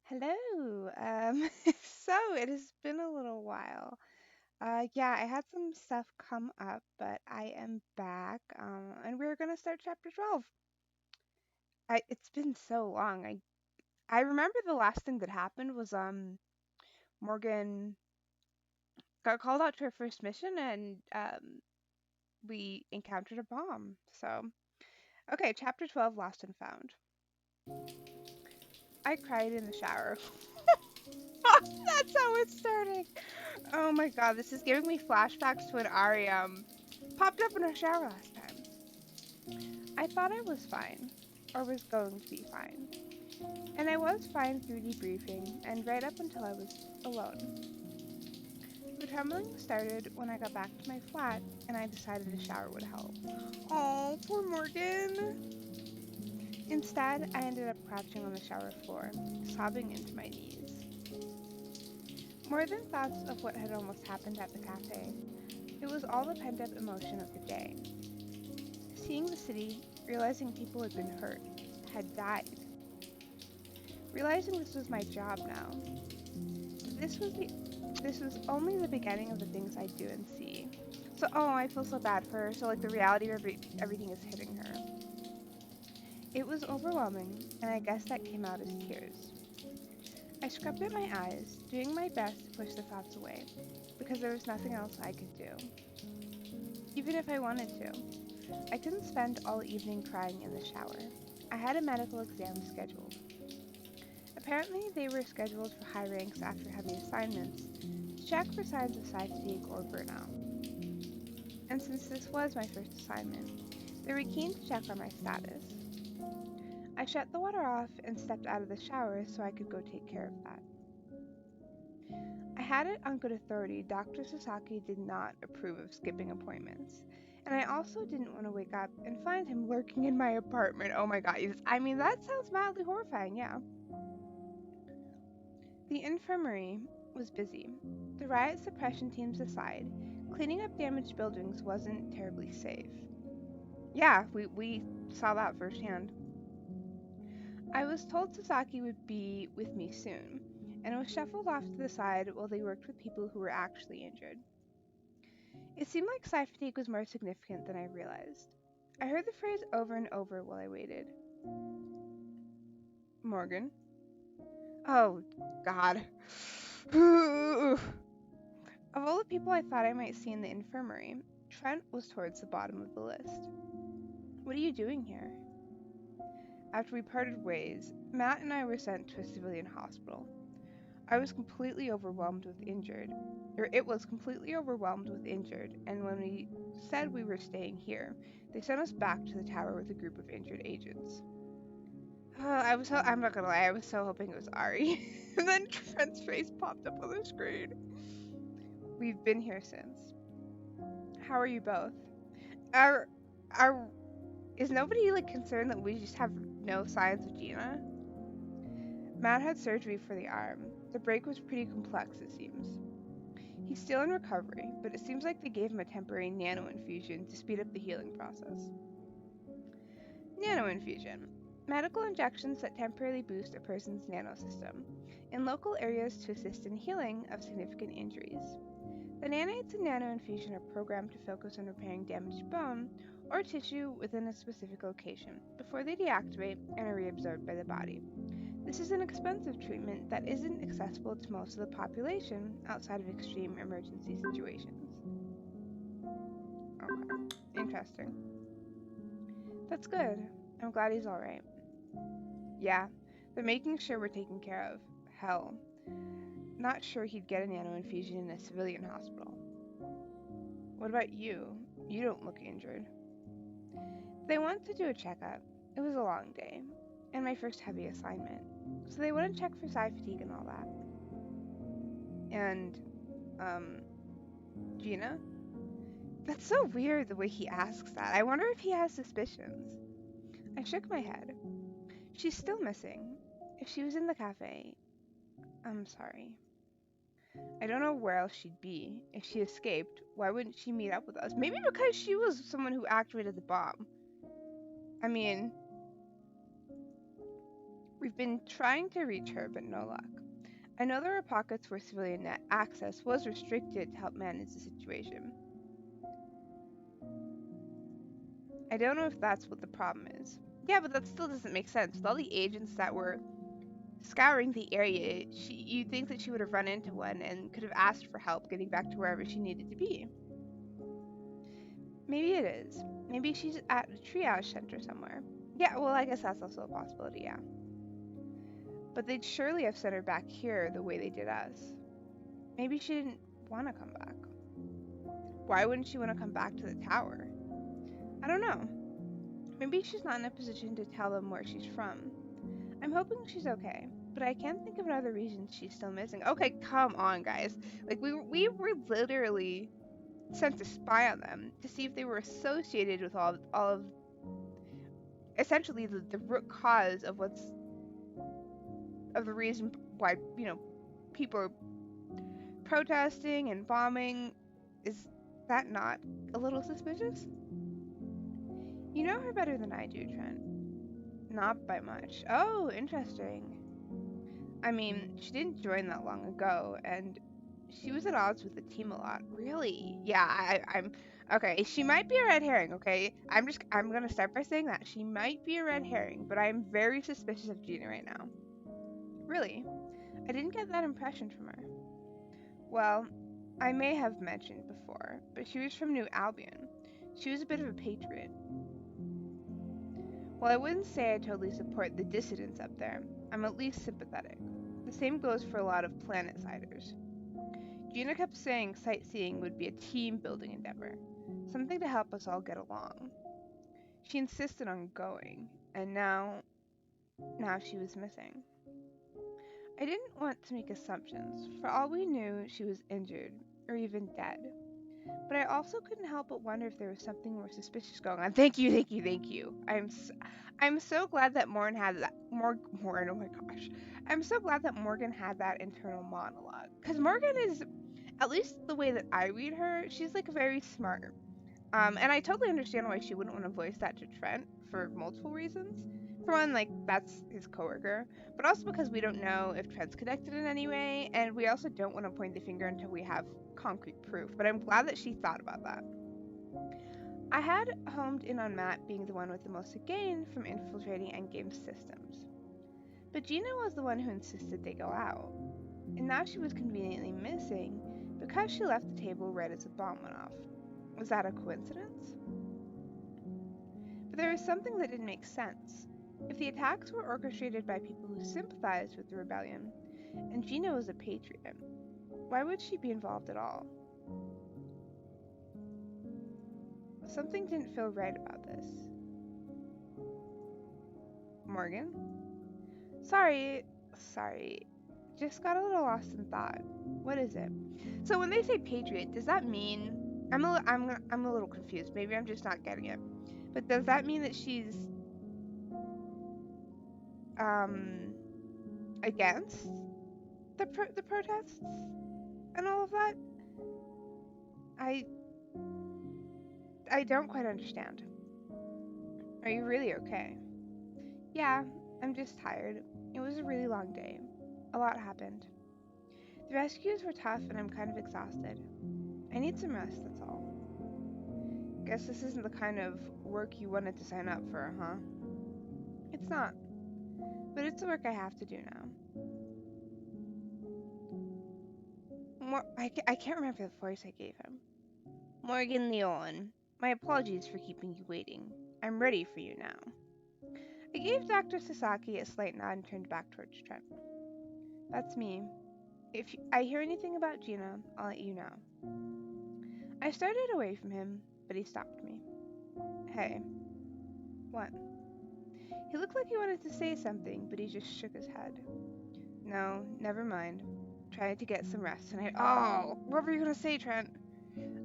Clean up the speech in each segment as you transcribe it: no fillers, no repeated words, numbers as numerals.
Hello. So it has been a little while. Yeah, I had some stuff come up, but I am back. And we're gonna start chapter 12. It's been so long. I remember the last thing that happened was Morgan got called out to her first mission, and we encountered a bomb. So okay, chapter 12, Lost and Found. I cried in the shower. That's how it's starting. Oh my god, this is giving me flashbacks to when Ari popped up in her shower last time. I thought I was fine, or was going to be fine, and I was fine through debriefing and right up until I was alone. The trembling started when I got back to my flat and I decided a shower would help. Oh, poor Morgan. Instead, I ended up crouching on the shower floor, sobbing into my knees. More than thoughts of what had almost happened at the cafe, it was all the pent up emotion of the day. Seeing the city, realizing people had been hurt, had died. Realizing this was my job now. This was the this was only the beginning of the things I'd do and see. So I feel so bad for her. So like the reality of everything is hitting her. It was overwhelming, and I guess that came out as tears. I scrubbed at my eyes, doing my best to push the thoughts away, because there was nothing else I could do. Even if I wanted to. I couldn't spend all evening crying in the shower. I had a medical exam scheduled. Apparently, they were scheduled for high ranks after heavy assignments to check for signs of side fatigue or burnout. And since this was my first assignment, they were keen to check on my status. I shut the water off and stepped out of the shower so I could go take care of that. I had it on good authority Dr. Sasaki did not approve of skipping appointments. And I also didn't want to wake up and find him lurking in my apartment. Oh my god, I mean, that sounds mildly horrifying, yeah. The infirmary was busy. The riot suppression teams aside, cleaning up damaged buildings wasn't terribly safe. Yeah, we saw that firsthand. I was told Sasaki would be with me soon, and was shuffled off to the side while they worked with people who were actually injured. It seemed like side fatigue was more significant than I realized. I heard the phrase over and over while I waited. Morgan? Oh, God. Of all the people I thought I might see in the infirmary, Trent was towards the bottom of the list. What are you doing here? After we parted ways, Matt and I were sent to a civilian hospital. I was completely overwhelmed with injured, or it was completely overwhelmed with injured, and when we said we were staying here, they sent us back to the tower with a group of injured agents. I'm not gonna lie, I was so hoping it was Ari. And then Trent's face popped up on the screen. We've been here since. How are you both? Are, are, is nobody like concerned that we just have no signs of Gina? Matt had surgery for the arm. The break was pretty complex, it seems. He's still in recovery, but it seems like they gave him a temporary nano infusion to speed up the healing process. Nanoinfusion. Medical injections that temporarily boost a person's nanosystem in local areas to assist in healing of significant injuries. The nanites in nanoinfusion are programmed to focus on repairing damaged bone or tissue within a specific location before they deactivate and are reabsorbed by the body. This is an expensive treatment that isn't accessible to most of the population outside of extreme emergency situations. Okay, interesting. That's good. I'm glad he's alright. Yeah, they're making sure we're taken care of. Hell, not sure he'd get a nano infusion in a civilian hospital. What about you? You don't look injured. They wanted to do a checkup. It was a long day, and my first heavy assignment, so they wouldn't check for side fatigue and all that. And, Gina? That's so weird the way he asks that. I wonder if he has suspicions. I shook my head. She's still missing. If she was in the cafe, I'm sorry. I don't know where else she'd be. If she escaped, why wouldn't she meet up with us? Maybe because she was someone who activated the bomb. I mean, We've been trying to reach her, but no luck. I know there are pockets where civilian net access was restricted to help manage the situation. I don't know if that's what the problem is. Yeah, but that still doesn't make sense. With all the agents that were scouring the area, you'd think that she would have run into one and could have asked for help getting back to wherever she needed to be. Maybe it is. Maybe she's at a triage center somewhere. Yeah, well, I guess that's also a possibility, yeah. But they'd surely have sent her back here the way they did us. Maybe she didn't want to come back. Why wouldn't she want to come back to the tower? I don't know. Maybe she's not in a position to tell them where she's from. I'm hoping she's okay, but I can't think of another reason she's still missing. Okay, come on, guys. Like, we were literally sent to spy on them to see if they were associated with all of essentially the root cause of the reason why, people are protesting and bombing. Is that not a little suspicious? You know her better than I do, Trent. Not by much. Oh, interesting. I mean, she didn't join that long ago, and she was at odds with the team a lot. Really? Yeah, I'm okay. She might be a red herring. Okay, I'm gonna start by saying that she might be a red herring, but I'm very suspicious of Gina right now. Really? I didn't get that impression from her. Well, I may have mentioned before, but she was from New Albion. She was a bit of a patriot. While I wouldn't say I totally support the dissidents up there, I'm at least sympathetic. The same goes for a lot of planet-siders. Gina kept saying sightseeing would be a team-building endeavor, something to help us all get along. She insisted on going, and now she was missing. I didn't want to make assumptions. For all we knew, she was injured, or even dead. But I also couldn't help but wonder if there was something more suspicious going on. Thank you, thank you, thank you. I'm so glad that Morgan had that. Morgan, oh my gosh. I'm so glad that Morgan had that internal monologue. Because Morgan is, at least the way that I read her, she's like very smart. And I totally understand why she wouldn't want to voice that to Trent for multiple reasons. For one, like, that's his coworker, but also because we don't know if Trent's connected in any way, and we also don't want to point the finger until we have concrete proof. But I'm glad that she thought about that. I had homed in on Matt being the one with the most to gain from infiltrating Endgame's systems. But Gina was the one who insisted they go out, and now she was conveniently missing because she left the table right as the bomb went off. Was that a coincidence? But there was something that didn't make sense. If the attacks were orchestrated by people who sympathized with the rebellion, and Gina was a patriot, why would she be involved at all? Something didn't feel right about this. Morgan? Sorry. Just got a little lost in thought. What is it? So when they say patriot, does that mean I'm a little confused. Maybe I'm just not getting it. But does that mean that she's against the protests and all of that? I don't quite understand. Are you really okay? Yeah, I'm just tired. It was a really long day. A lot happened. The rescues were tough and I'm kind of exhausted. I need some rest, that's all. Guess this isn't the kind of work you wanted to sign up for, huh? It's not. But it's the work I have to do now. I can't remember the voice I gave him. Morgan Leon. My apologies for keeping you waiting. I'm ready for you now. I gave Dr. Sasaki a slight nod and turned back towards Trent. That's me. If I hear anything about Gina, I'll let you know. I started away from him, but he stopped me. Hey. What? He looked like he wanted to say something, but he just shook his head. No, never mind. Trying to get some rest tonight. Oh, what were you going to say, Trent?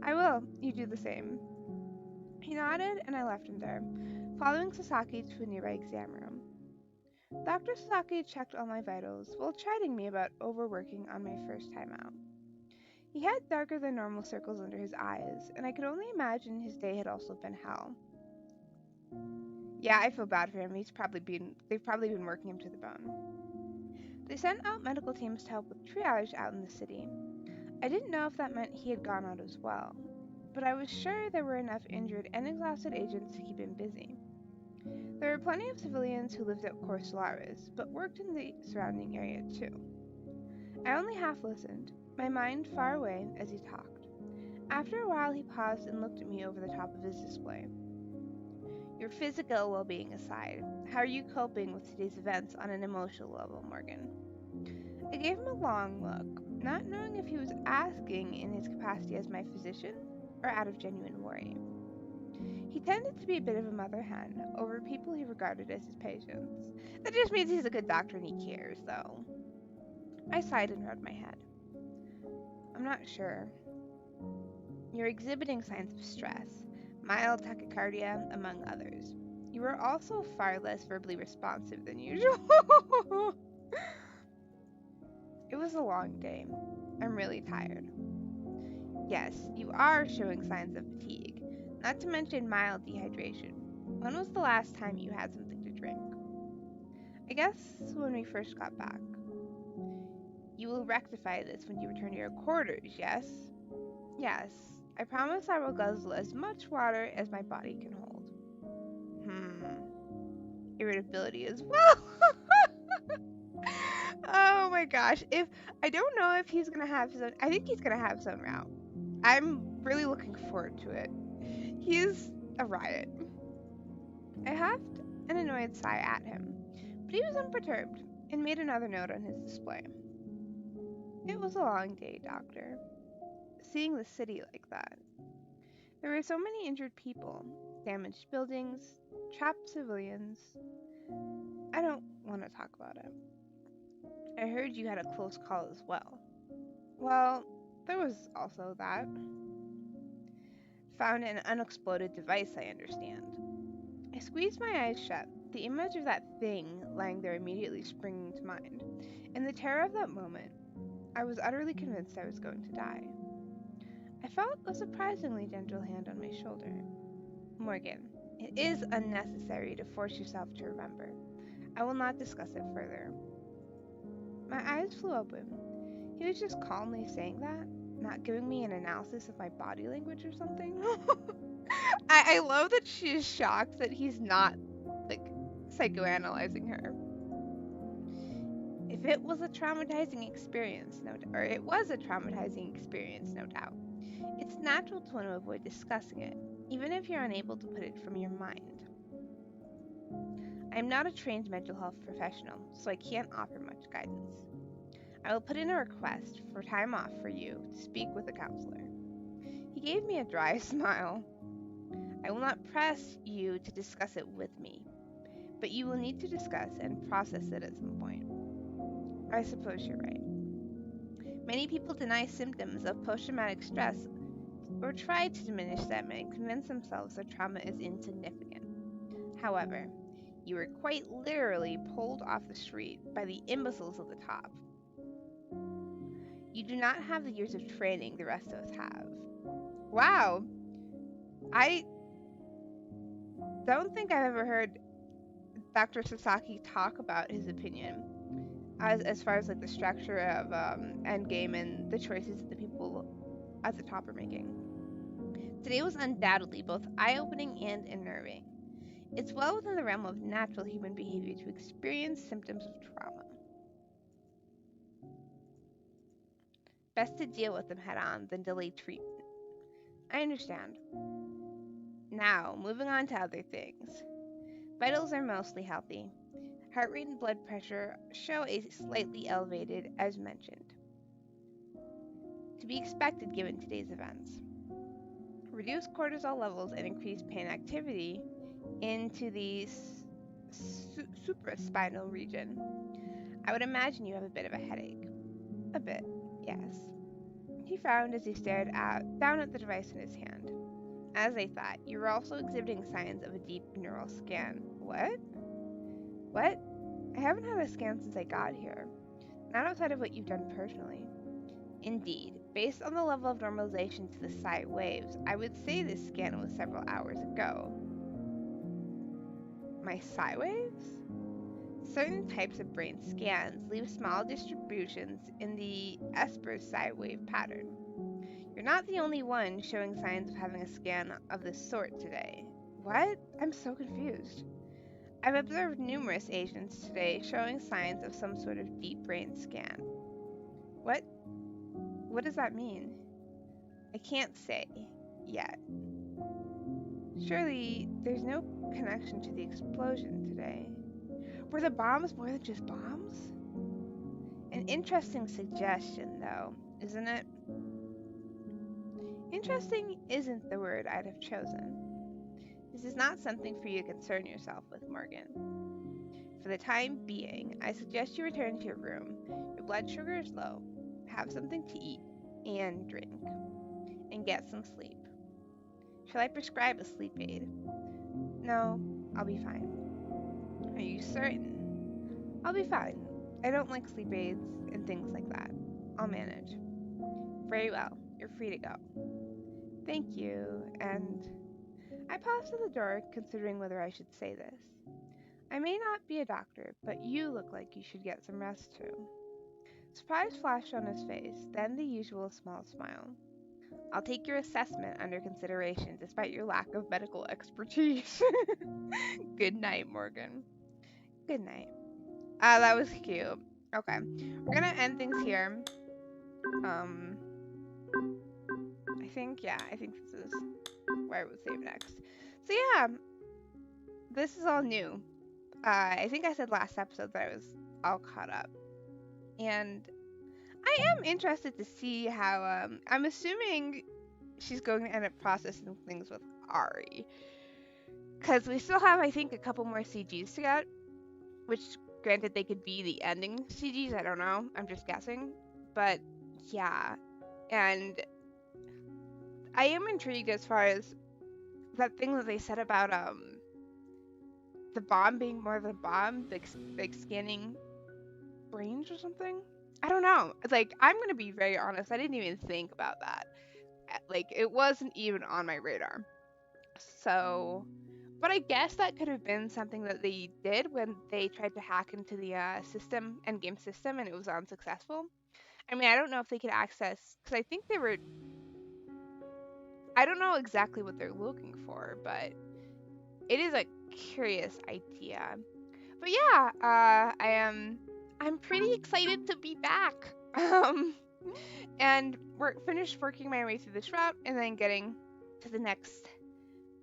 I will. You do the same. He nodded, and I left him there, following Sasaki to a nearby exam room. Dr. Sasaki checked all my vitals while chiding me about overworking on my first time out. He had darker than normal circles under his eyes, and I could only imagine his day had also been hell. Yeah, I feel bad for him. They've probably been working him to the bone. They sent out medical teams to help with triage out in the city. I didn't know if that meant he had gone out as well, but I was sure there were enough injured and exhausted agents to keep him busy. There were plenty of civilians who lived at Cor Solaris, but worked in the surrounding area too. I only half listened, my mind far away as he talked. After a while, he paused and looked at me over the top of his display. Your physical well-being aside, how are you coping with today's events on an emotional level, Morgan? I gave him a long look, not knowing if he was asking in his capacity as my physician or out of genuine worry. He tended to be a bit of a mother hen over people he regarded as his patients. That just means he's a good doctor and he cares, though. I sighed and rubbed my head. I'm not sure. You're exhibiting signs of stress, mild tachycardia, among others. You are also far less verbally responsive than usual. It was a long day. I'm really tired. Yes, you are showing signs of fatigue, not to mention mild dehydration. When was the last time you had something to drink? I guess when we first got back. You will rectify this when you return to your quarters, yes? Yes. I promise I will guzzle as much water as my body can hold. Irritability as well. Oh my gosh. I don't know if he's gonna have some. I think he's gonna have some route. I'm really looking forward to it. He's a riot. I huffed an annoyed sigh at him, but he was unperturbed and made another note on his display. It was a long day, Doctor. Seeing the city like that. There were so many injured people, damaged buildings, trapped civilians. I don't want to talk about it. I heard you had a close call as well. Well, there was also that. Found an unexploded device, I understand. I squeezed my eyes shut, the image of that thing lying there immediately springing to mind. In the terror of that moment, I was utterly convinced I was going to die. I felt a surprisingly gentle hand on my shoulder. Morgan, it is unnecessary to force yourself to remember. I will not discuss it further. My eyes flew open. He was just calmly saying that, not giving me an analysis of my body language or something. I love that she is shocked that he's not, like, psychoanalyzing her. If it was a traumatizing experience, or it was a traumatizing experience, no doubt, it's natural to want to avoid discussing it, even if you're unable to put it from your mind. I am not a trained mental health professional, so I can't offer much guidance. I will put in a request for time off for you to speak with a counselor. He gave me a dry smile. I will not press you to discuss it with me, but you will need to discuss and process it at some point. I suppose you're right. Many people deny symptoms of post-traumatic stress or try to diminish them and convince themselves that trauma is insignificant. However, you were quite literally pulled off the street by the imbeciles at the top. You do not have the years of training the rest of us have. Wow! I don't think I've ever heard Dr. Sasaki talk about his opinion as far as like the structure of Endgame and the choices that the people at the top are making. Today was undoubtedly both eye-opening and unnerving. It's well within the realm of natural human behavior to experience symptoms of trauma. Best to deal with them head-on than delay treatment. I understand. Now, moving on to other things. Vitals are mostly healthy. Heart rate and blood pressure show a slightly elevated, as mentioned. To be expected given today's events. Reduced cortisol levels and increased pain activity into the supraspinal region. I would imagine you have a bit of a headache. A bit, yes. He frowned as he stared down at the device in his hand. As I thought, you were also exhibiting signs of a deep neural scan. What? What? I haven't had a scan since I got here. Not outside of what you've done personally. Indeed, based on the level of normalization to the psi waves, I would say this scan was several hours ago. My psi waves? Certain types of brain scans leave small distributions in the Esper psi wave pattern. You're not the only one showing signs of having a scan of this sort today. What? I'm so confused. I've observed numerous agents today showing signs of some sort of deep brain scan. What? What does that mean? I can't say yet. Surely there's no connection to the explosion today. Were the bombs more than just bombs? An interesting suggestion, though, isn't it? Interesting isn't the word I'd have chosen. This is not something for you to concern yourself with, Morgan. For the time being, I suggest you return to your room. Your blood sugar is low. Have something to eat and drink, and get some sleep. Shall I prescribe a sleep aid? No, I'll be fine. Are you certain? I'll be fine. I don't like sleep aids and things like that. I'll manage. Very well. You're free to go. Thank you, and I paused at the door, considering whether I should say this. I may not be a doctor, but you look like you should get some rest too. Surprise flashed on his face, then the usual small smile. I'll take your assessment under consideration, despite your lack of medical expertise. Good night, Morgan. Good night. That was cute. Okay, we're gonna end things here. I think this is where I would save next. So yeah, this is all new. I think I said last episode that I was all caught up, and I am interested to see how. I'm assuming she's going to end up processing things with Ari, because we still have, I think, a couple more CGs to get. Which, granted, they could be the ending CGs. I don't know. I'm just guessing, but yeah, and I am intrigued as far as that thing that they said about the bomb being more of a bomb, like scanning brains or something. I don't know. It's like, I'm gonna be very honest. I didn't even think about that. Like, it wasn't even on my radar. So, but I guess that could have been something that they did when they tried to hack into the system, endgame system, and it was unsuccessful. I mean, I don't know if they could access, because I think they were. I don't know exactly what they're looking for, but it is a curious idea. But yeah, I'm pretty excited to be back. And we're finished working my way through this route and then getting to the next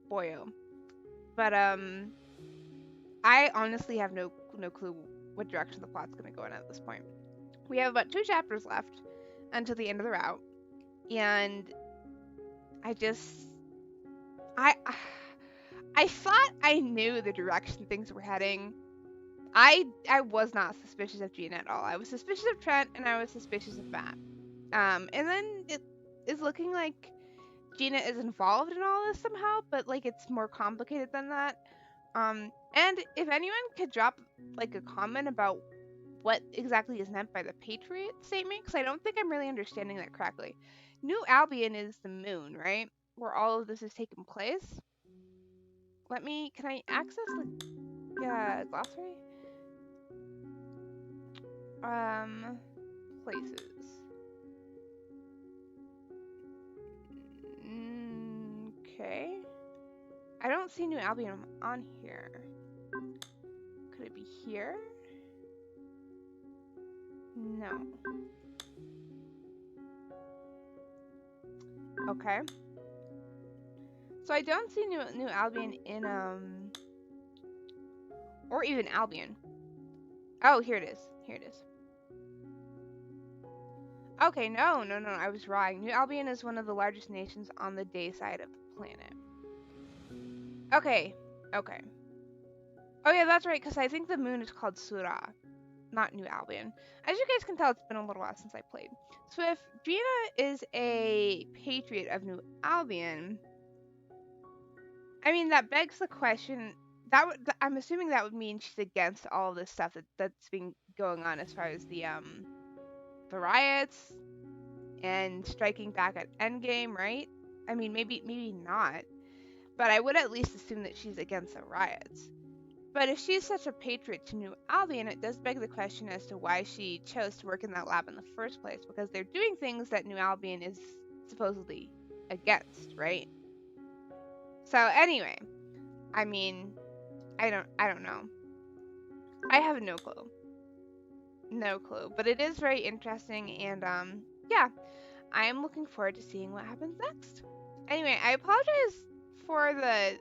boyo. But I honestly have no clue what direction the plot's gonna go in at this point. We have about 2 chapters left until the end of the route, and I thought I knew the direction things were heading. I was not suspicious of Gina at all. I was suspicious of Trent, and I was suspicious of Matt. And then it is looking like Gina is involved in all this somehow, but like it's more complicated than that. And if anyone could drop like a comment about what exactly is meant by the Patriot statement, because I don't think I'm really understanding that correctly. New Albion is the moon, right? Where all of this is taking place. Can I access the glossary? Places. Okay. I don't see New Albion on here. Could it be here? No. Okay. So I don't see New Albion in or even Albion. Oh, here it is. Here it is. Okay, no, I was wrong. New Albion is one of the largest nations on the day side of the planet. Okay. Oh yeah, that's right, because I think the moon is called Sura, not New Albion. As you guys can tell, it's been a little while since I played. So if Gina is a patriot of New Albion, I mean, that begs the question. I'm assuming that would mean she's against all of this stuff that's been going on as far as the riots and striking back at Endgame, right? I mean, maybe not, but I would at least assume that she's against the riots. But if she's such a patriot to New Albion, it does beg the question as to why she chose to work in that lab in the first place, because they're doing things that New Albion is supposedly against, right? So anyway, I mean, I don't know. I have no clue. No clue, but it is very interesting, and yeah, I am looking forward to seeing what happens next. Anyway, I apologize for the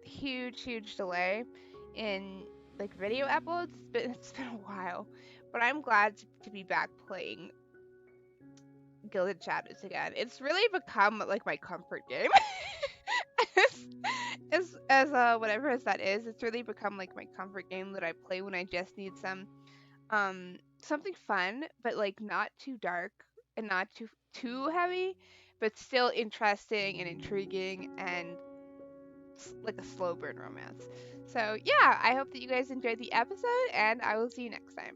huge delay in like video uploads. It's been a while, but I'm glad to be back playing Gilded Shadows again. It's really become like my comfort game. as whatever as that is, it's really become like my comfort game that I play when I just need something fun, but like not too dark and not too heavy, but still interesting and intriguing and like a slow burn romance. So yeah, I hope that you guys enjoyed the episode, and I will see you next time.